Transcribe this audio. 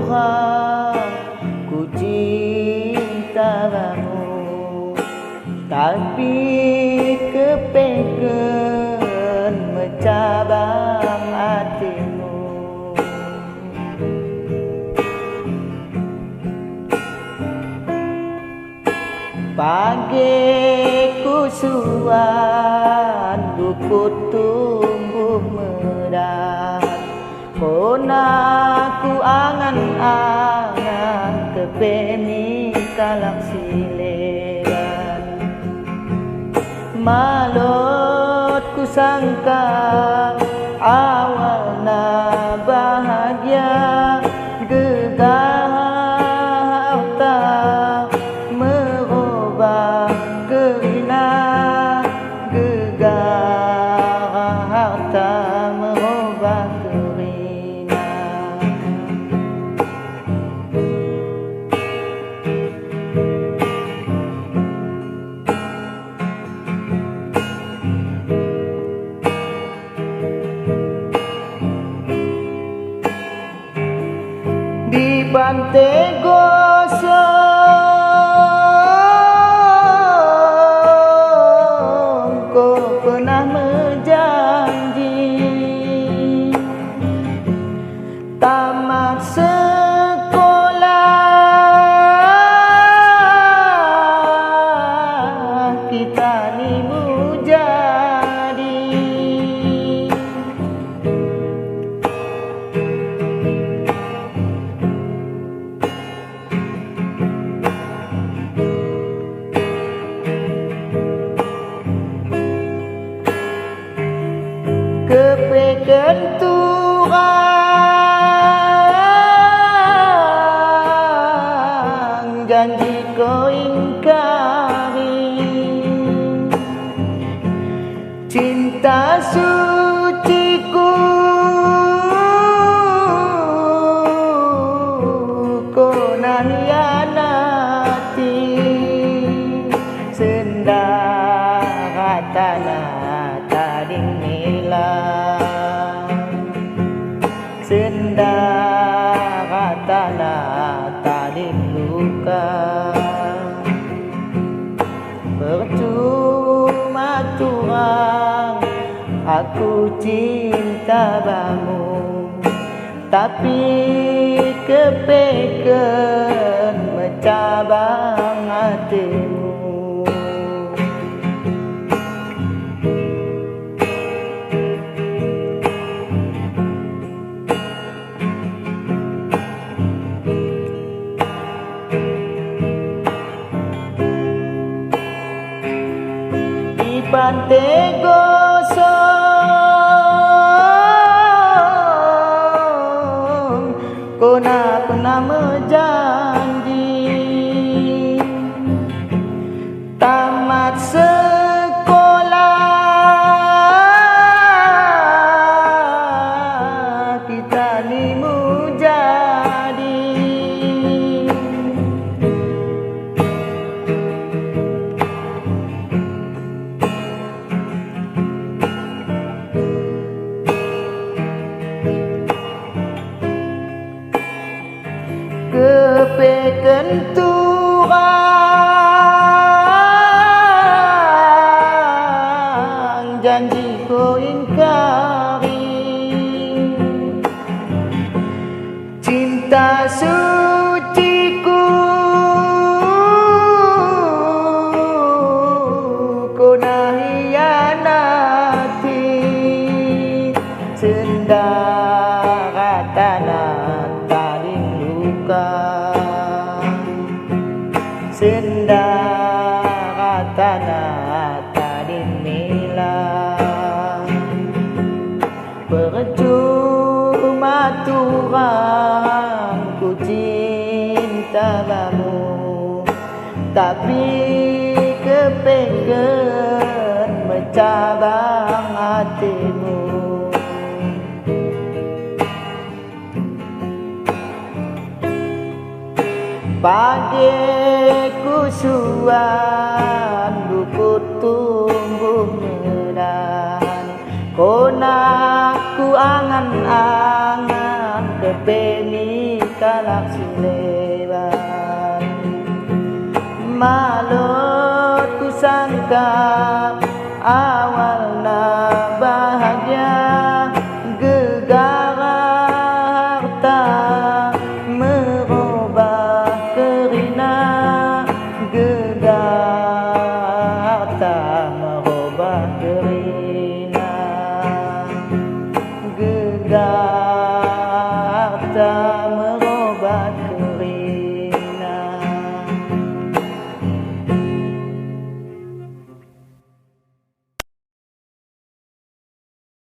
Tuhan, ku cintamu, tapi kepeken mencabang hatimu. Pagi kusuan bukut tumbuh medan, kona ku angan-angan kepeni kalak silegan. Malot ku sangka awalna bahagia, gegah harta merubah kerina, gegah harta merubah kerina. Di pantai gosong kau pernah berjanji, tamat sekolah kita ni jadi. Kepeken Tuhan, janji kau ingkari, cinta suciku kau nak hianati, sendara tanah tading sendara tanah tading luka. Percuma Tuhan, aku cinta bamu, tapi kepeken mencabang hatimu. Pantai gosong kau nak pernah berjanji, tamat sekolah kita ni jadi. Kepeken Tuhan, janji kau ingkari, cinta suciku kau nak hianati, sendara tanah tading luka, sendara tanah tading milah. Percuma Tuhan, ku cinta kamu, tapi kepeken mencabang hatimu. Pagi kusuan bukut tumbuh medan, kona ku angan-angan kepeni galaksi lebar. Malot ku sangka